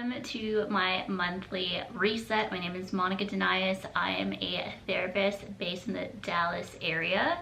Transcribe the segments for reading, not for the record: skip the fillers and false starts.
welcome to my monthly reset. My name is Denais. I am a therapist based in the Dallas area,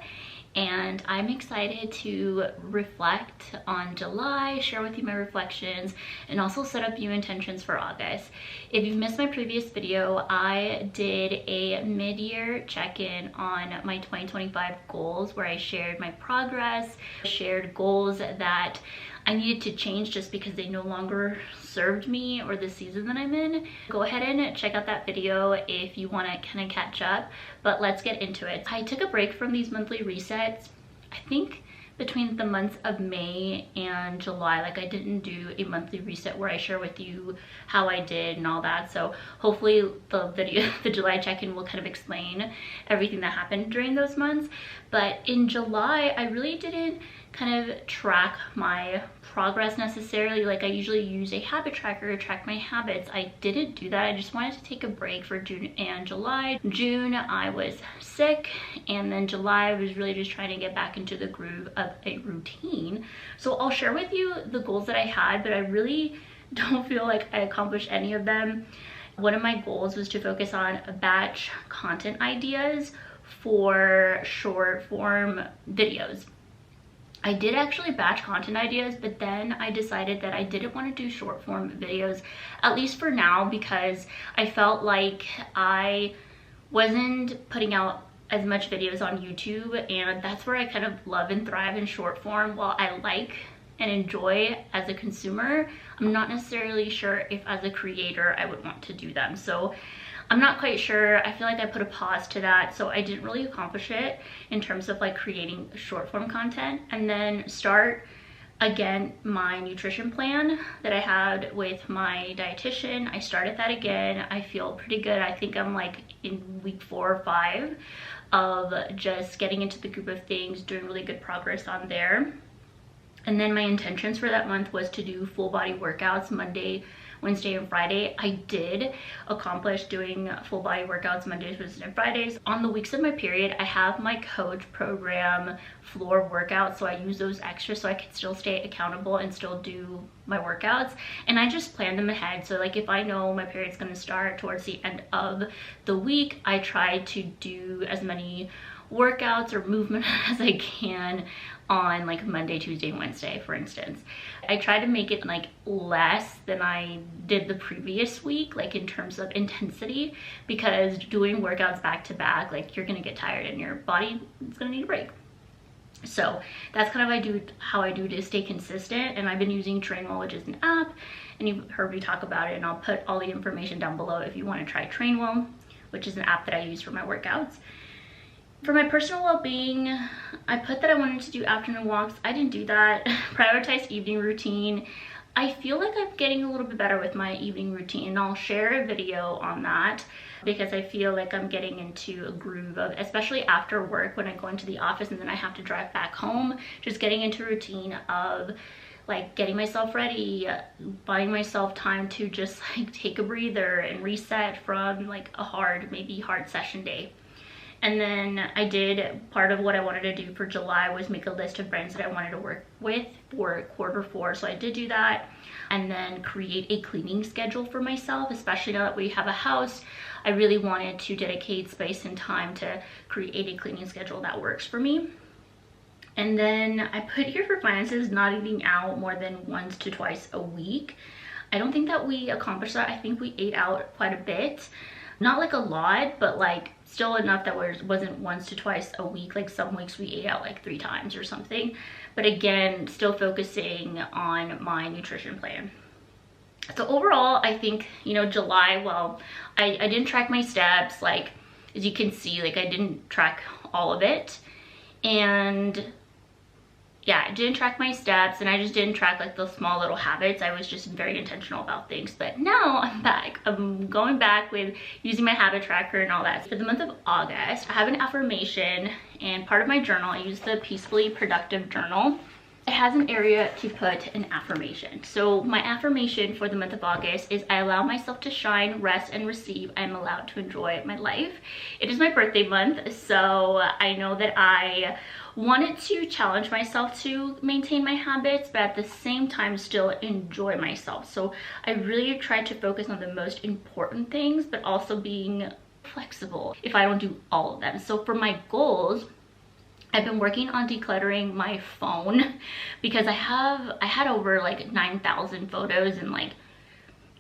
and I'm excited to reflect on July, share with you my reflections, and also set up new intentions for August. If you've missed my previous video, I did a mid-year check-in on my 2025 goals where I shared my progress, shared goals that I needed to change just because they no longer served me or the season that I'm in. Go ahead and check out that video if you want to kind of catch up, but let's get into it. I took a break from these monthly resets, I think between the months of May and July. Like, I didn't do a monthly reset where I share with you how I did and all that. So hopefully the video, the July check-in, will kind of explain everything that happened during those months. But in July, I really didn't kind of track my progress necessarily. Like, I usually use a habit tracker to track my habits. I didn't do that. I just wanted to take a break for June and July. June, I was sick, and then July, I was really just trying to get back into the groove of a routine. So I'll share with you the goals that I had, but I really don't feel like I accomplished any of them. One of my goals was to focus on batch content ideas for short form videos. I did actually batch content ideas, but then I decided that I didn't want to do short form videos, at least for now, because I felt like I wasn't putting out as much videos on YouTube, and that's where I kind of love and thrive in short form. While I like and enjoy as a consumer, I'm not necessarily sure if as a creator I would want to do them. So I'm not quite sure. I feel like I put a pause to that, so I didn't really accomplish it in terms of like creating short form content. And then start again my nutrition plan that I had with my dietitian. I started that again. I feel pretty good. I think I'm like in week 4 or 5 of just getting into the group of things, doing really good progress on there. And then my intentions for that month was to do full body workouts Monday, Wednesday, and Friday. I did accomplish doing full body workouts Mondays, Wednesdays, and Fridays. On the weeks of my period, I have my coach program floor workouts, so I use those extra so I can still stay accountable and still do my workouts. And I just plan them ahead. So like, if I know my period's going to start towards the end of the week, I try to do as many workouts or movement as I can on like Monday, Tuesday, and Wednesday, for instance. I try to make it like less than I did the previous week, like in terms of intensity, because doing workouts back to back, like, you're gonna get tired and your body is gonna need a break. So that's kind of how I do to stay consistent. And I've been using Trainwell, which is an app, and you've heard me talk about it, and I'll put all the information down below if you want to try Trainwell, which is an app that I use for my workouts. For my personal well-being, I put that I wanted to do afternoon walks. I didn't do that. Prioritize evening routine. I feel like I'm getting a little bit better with my evening routine, and I'll share a video on that because I feel like I'm getting into a groove of, especially after work when I go into the office and then I have to drive back home, just getting into a routine of like getting myself ready, buying myself time to just like take a breather and reset from like a hard session day. And then I did, part of what I wanted to do for July was make a list of brands that I wanted to work with for Q4. So I did do that. And then create a cleaning schedule for myself, especially now that we have a house. I really wanted to dedicate space and time to create a cleaning schedule that works for me. And then I put here for finances, not eating out more than once to twice a week. I don't think that we accomplished that. I think we ate out quite a bit. Not like a lot, but like still enough that wasn't once to twice a week. Like some weeks we ate out like 3 times or something. But again, still focusing on my nutrition plan. So overall, I think, you know, July, well, I didn't track my steps. Like, as you can see, like, I didn't track all of it. And yeah, I didn't track my steps, and I just didn't track like the small little habits. I was just very intentional about things. But now I'm back. I'm going back with using my habit tracker and all that. For the month of August, I have an affirmation, and part of my journal, I use the Peacefully Productive Journal. it has an area to put an affirmation. So my affirmation for the month of August is I allow myself to shine, rest, and receive. I am allowed to enjoy my life. It is my birthday month, so I know that I wanted to challenge myself to maintain my habits, but at the same time still enjoy myself. So I really tried to focus on the most important things, but also being flexible if I don't do all of them. So for my goals, I've been working on decluttering my phone because I had over like 9,000 photos and like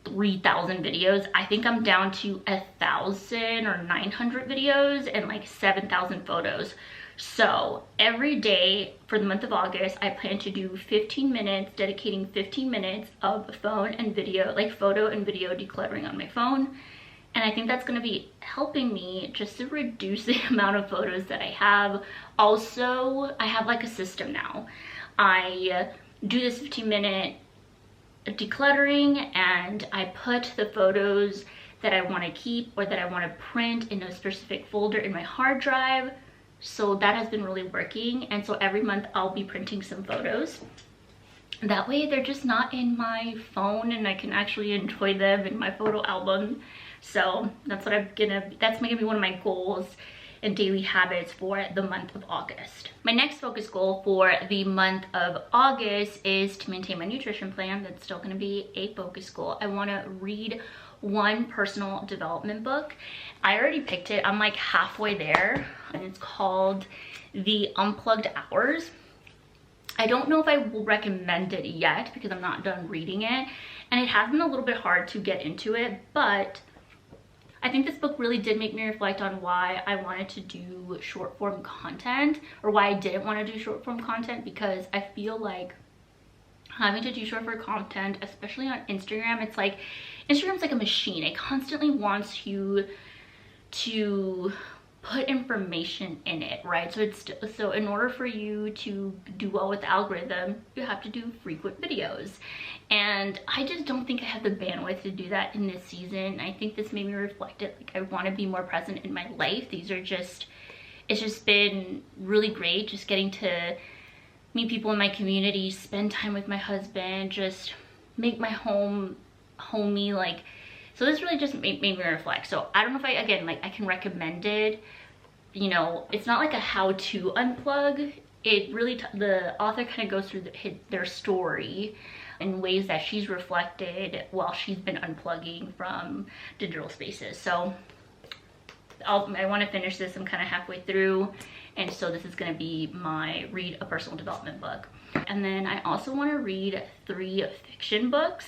3,000 videos. I think I'm down to 1,000 or 900 videos and like 7,000 photos. So every day for the month of August, I plan to do 15 minutes, dedicating 15 minutes of phone and video, like photo and video decluttering on my phone. And I think that's going to be helping me just to reduce the amount of photos that I have. Also, I have like a system now. I do this 15-minute decluttering and I put the photos that I want to keep or that I want to print in a specific folder in my hard drive. So that has been really working. And so every month I'll be printing some photos. That way they're just not in my phone and I can actually enjoy them in my photo album. So that's what that's gonna be one of my goals and daily habits for the month of August. My next focus goal for the month of August is to maintain my nutrition plan. That's still gonna be a focus goal. I wanna read one personal development book. I already picked it. I'm like halfway there and it's called The Unplugged Hours. I don't know if I will recommend it yet because I'm not done reading it and it has been a little bit hard to get into it, but I think this book really did make me reflect on why I wanted to do short form content, or why I didn't want to do short form content, because I feel like having to do short form content, especially on Instagram, it's like Instagram's like a machine. It constantly wants you to put information in it, right? So in order for you to do well with the algorithm, you have to do frequent videos. And I just don't think I have the bandwidth to do that in this season. I think this made me reflect it. Like I want to be more present in my life. It's just been really great just getting to meet people in my community, spend time with my husband, just make my home homey. Like, so this really just made me reflect. So I don't know if I can recommend it. You know, it's not like a how to unplug. It really, the author kind of goes through their story in ways that she's reflected while she's been unplugging from digital spaces. So I want to finish this. I'm kind of halfway through. And so this is going to be my read a personal development book. And then I also want to read 3 fiction books.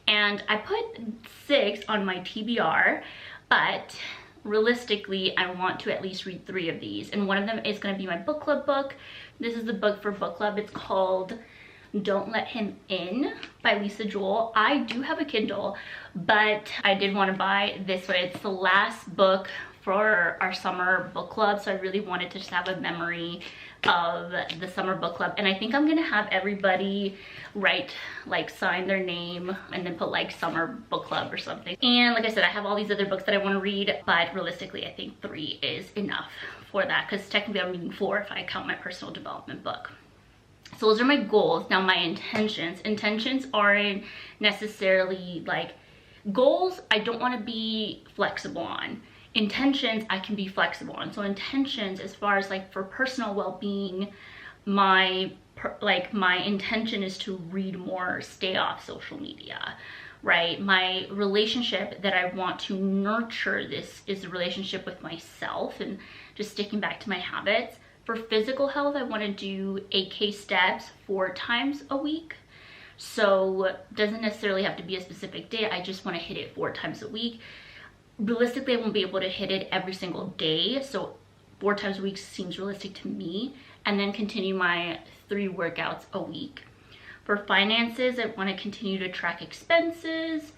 And I put 6 on my TBR, but realistically, I want to at least read 3 of these. And one of them is going to be my book club book. This is the book for book club. It's called Don't Let Him In by Lisa Joel. I do have a Kindle, but I did want to buy this one. It's the last book for our summer book club, so I really wanted to just have a memory of the summer book club. And I think I'm gonna have everybody sign their name and then put like summer book club or something. And like I said, I have all these other books that I want to read, but realistically I think 3 is enough for that, because technically I'm reading 4 if I count my personal development book. So those are my goals. Now my intentions aren't necessarily like goals. I don't want to be flexible on. Intentions I can be flexible on. So intentions, as far as like for personal well-being, my intention is to read more, stay off social media, right? My relationship that I want to nurture, this is a relationship with myself and just sticking back to my habits. For physical health, I want to do 8K steps 4 times a week. So it doesn't necessarily have to be a specific day. I just want to hit it 4 times a week. Realistically, I won't be able to hit it every single day. So 4 times a week seems realistic to me. And then continue my 3 workouts a week. For finances, I want to continue to track expenses.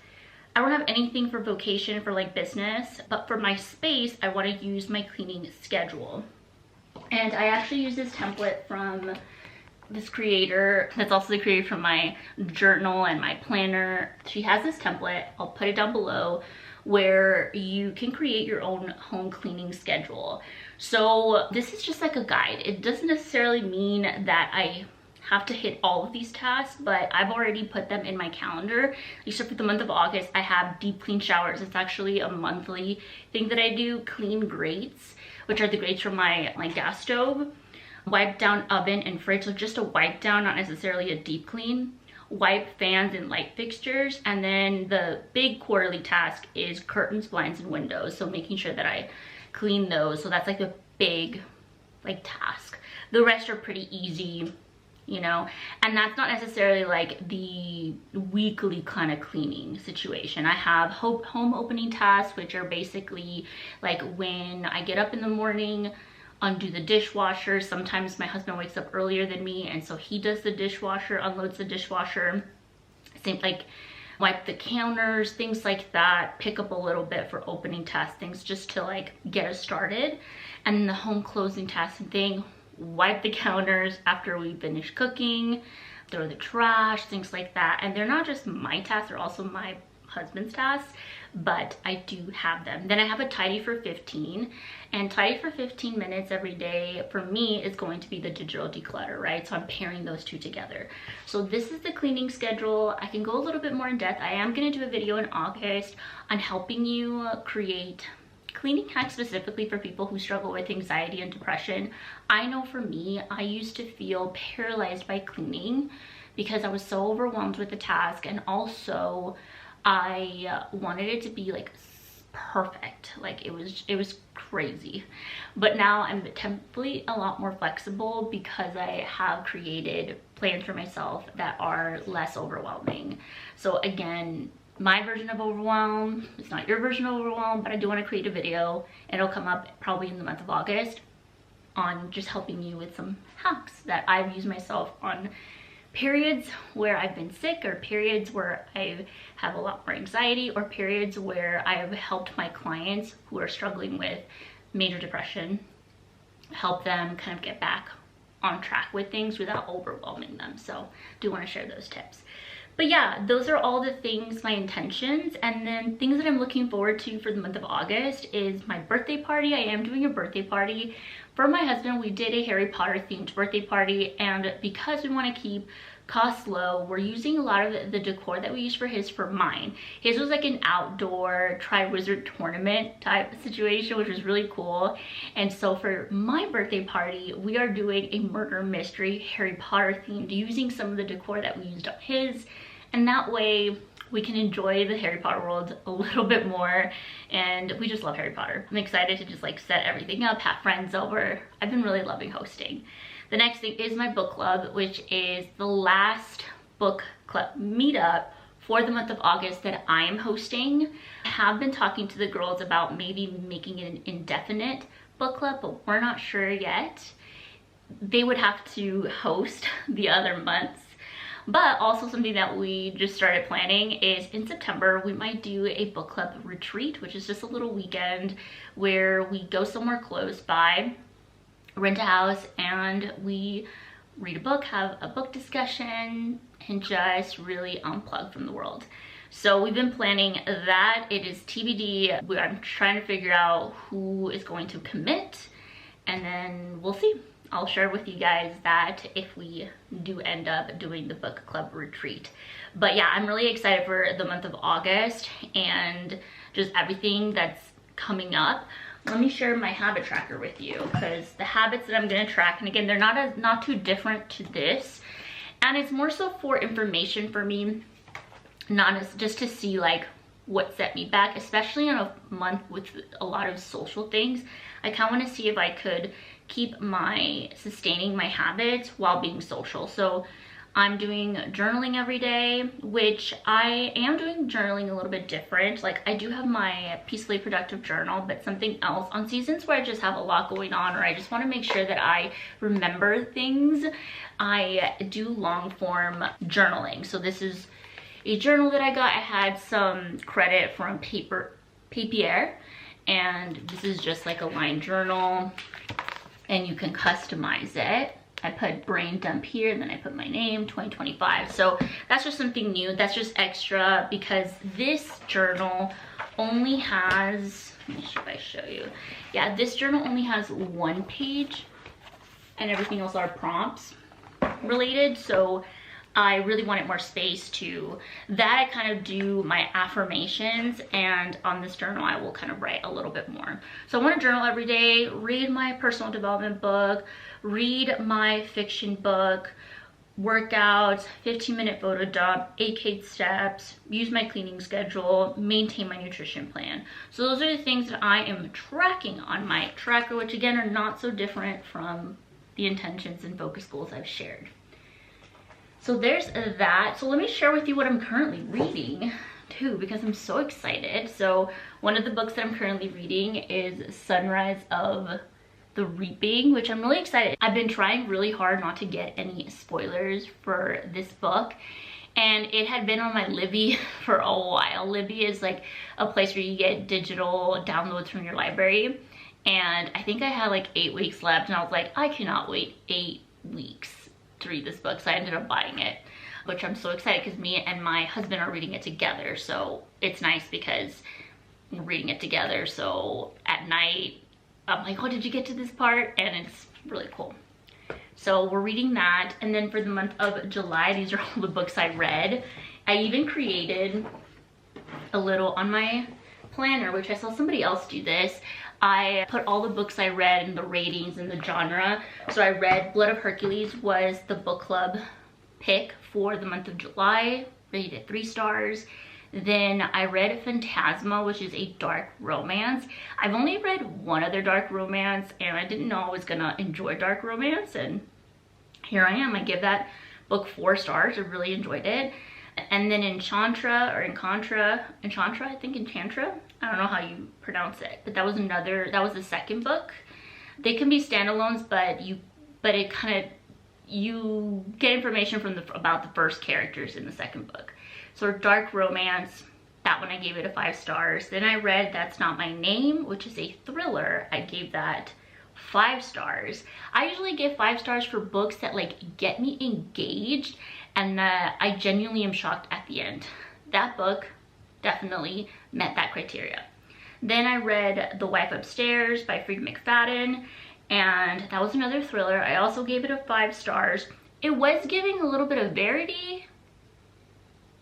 I don't have anything for vocation for like business, but for my space, I want to use my cleaning schedule. And I actually use this template from this creator that's also the creator from my journal and my planner. She has this template, I'll put it down below, where you can create your own home cleaning schedule. So this is just like a guide. It doesn't necessarily mean that I have to hit all of these tasks, but I've already put them in my calendar. Except for the month of August, I have deep clean showers. It's actually a monthly thing that I do. Clean grates, which are the grates from my gas stove. Wipe down oven and fridge, so just a wipe down, not necessarily a deep clean. Wipe fans and light fixtures, and then the big quarterly task is curtains, blinds, and windows. So making sure that I clean those. So that's like the big task. The rest are pretty easy, you know, and that's not necessarily like the weekly kind of cleaning situation. I have home opening tasks, which are basically like when I get up in the morning, undo the dishwasher. Sometimes my husband wakes up earlier than me, and so he does the dishwasher, unloads the dishwasher. Same, like wipe the counters, things like that. Pick up a little bit for opening tasks, things just to like get us started. And then the home closing task thing, wipe the counters after we finish cooking, throw the trash, things like that. And they're not just my tasks, they're also my husband's tasks, but I do have them. Then I have a tidy for 15, and tidy for 15 minutes every day for me is going to be the digital declutter, right? So I'm pairing those two together. So this is the cleaning schedule. I can go a little bit more in depth. I am going to do a video in August on helping you create cleaning hacks specifically for people who struggle with anxiety and depression. I know for me, I used to feel paralyzed by cleaning because I was so overwhelmed with the task, and also I wanted it to be like perfect. Like it was crazy. But now I'm temply a lot more flexible because I have created plans for myself that are less overwhelming. So again, my version of overwhelm, it's not your version of overwhelm, but I do want to create a video. It'll come up probably in the month of August on just helping you with some hacks that I've used myself on periods where I've been sick, or periods where I have a lot more anxiety, or periods where I've helped my clients who are struggling with major depression, help them kind of get back on track with things without overwhelming them. So do want to share those tips. But yeah, those are all the things, my intentions. And then things that I'm looking forward to for the month of August is my birthday party. I am doing a birthday party for my husband. We did a Harry Potter themed birthday party, and because we want to keep costs low, we're using a lot of the decor that we used for his for mine. His was like an outdoor Tri-Wizard tournament type situation, which was really cool. And so for my birthday party, we are doing a murder mystery Harry Potter themed, using some of the decor that we used on his, and that way we can enjoy the Harry Potter world a little bit more. And we just love Harry Potter. I'm excited to just like set everything up, have friends over. I've been really loving hosting. The next thing is my book club, which is the last book club meetup for the month of August that I am hosting. I have been talking to the girls about maybe making it an indefinite book club, but we're not sure yet. They would have to host the other months. But also something that we just started planning is in September, we might do a book club retreat, which is just a little weekend where we go somewhere close by, rent a house, and we read a book, have a book discussion, and just really unplug from the world. So we've been planning that. It is TBD. I'm trying to figure out who is going to commit, and then we'll see. I'll share with you guys that if we do end up doing the book club retreat. But yeah, I'm really excited for the month of August and just everything that's coming up. Let me share my habit tracker with you, because the habits that I'm going to track, and again, they're not too different to this, and it's more so for information for me, not as just to see like what set me back, especially in a month with a lot of social things. I kind of want to see if I could keep sustaining my habits while being social. So I'm doing journaling every day, which I am doing journaling a little bit different. Like I do have my Peacefully Productive journal, but something else on seasons where I just have a lot going on, or I just want to make sure that I remember things, I do long form journaling. So this is a journal that I got. I had some credit from Papier, and this is just like a line journal, and you can customize it. I put brain dump here, and then I put my name, 2025. So that's just something new. That's just extra because this journal only has, let me see if I show you. Yeah, this journal only has one page and everything else are prompts. related, so I really wanted more space to that. I kind of do my affirmations, and on this journal I will kind of write a little bit more. So I want to journal every day, read my personal development book, read my fiction book, workouts, 15-minute photo dump, 8K steps, use my cleaning schedule, maintain my nutrition plan. So those are the things that I am tracking on my tracker, which again are not so different from the intentions and focus goals I've shared. So there's that. So let me share with you what I'm currently reading too, because I'm so excited. So one of the books that I'm currently reading is Sunrise of the Reaping, which I'm really excited. I've been trying really hard not to get any spoilers for this book, and it had been on my Libby for a while. Libby is like a place where you get digital downloads from your library, and I think I had like 8 weeks left, and I was like, I cannot wait 8 weeks to read this book, so I ended up buying it, which I'm so excited because me and my husband are reading it together. So it's nice because we're reading it together, so at night I'm like, oh, did you get to this part? And it's really cool. So we're reading that. And then for the month of July, these are all the books I read. I even created a little on my planner, which I saw somebody else do this. I put all the books I read and the ratings and the genre. So I read Blood of Hercules was the book club pick for the month of July, rated it 3 stars. Then I read Phantasma, which is a dark romance. I've only read one other dark romance, and I didn't know I was gonna enjoy dark romance, and here I am. I give that book 4 stars. I really enjoyed it. And then Enchantra, I think Enchantra. I don't know how you pronounce it, but that was the second book. They can be standalones, but it kind of, you get information from about the first characters in the second book. So dark romance, that one I gave it a 5 stars. Then I read That's Not My Name, which is a thriller. I gave that 5 stars. I usually give 5 stars for books that like get me engaged and that I genuinely am shocked at the end. That book definitely met that criteria. Then I read The Wife Upstairs by Freida McFadden, and that was another thriller. I also gave it a 5 stars. It was giving a little bit of Verity,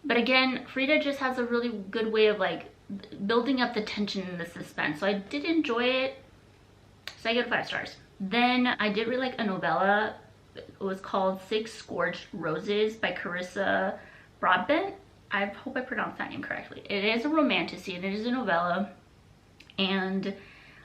but again, Freida just has a really good way of like building up the tension and the suspense. So I did enjoy it, so I gave it 5 stars. Then I did really like a novella. It was called 6 Scorched Roses by Carissa Broadbent. I hope I pronounced that name correctly. It is a romantasy and it is a novella, and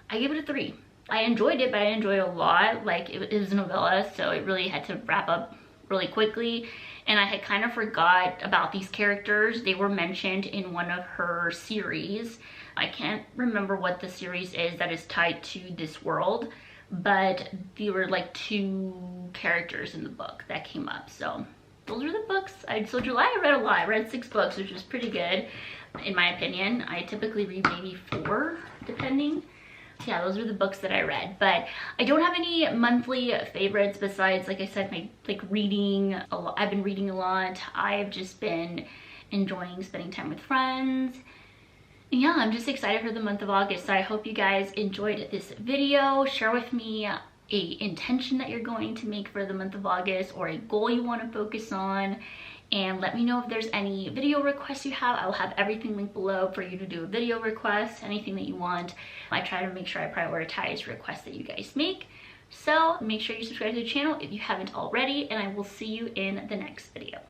I gave it a 3. I enjoyed it, but I enjoyed it a lot. Like, it is a novella, so it really had to wrap up really quickly, and I had kind of forgot about these characters. They were mentioned in one of her series. I can't remember what the series is that is tied to this world, but there were like 2 characters in the book that came up. So those are the books. So July I read a lot. I read 6 books, which was pretty good in my opinion. I typically read maybe 4 depending. Yeah, those are the books that I read, but I don't have any monthly favorites besides, like I said, my reading. I've been reading a lot. I've just been enjoying spending time with friends. And yeah, I'm just excited for the month of August. So I hope you guys enjoyed this video. Share with me a intention that you're going to make for the month of August, or a goal you want to focus on, and let me know if there's any video requests you have. I'll have everything linked below for you to do a video request, anything that you want. I try to make sure I prioritize requests that you guys make. So make sure you subscribe to the channel if you haven't already, and I will see you in the next video.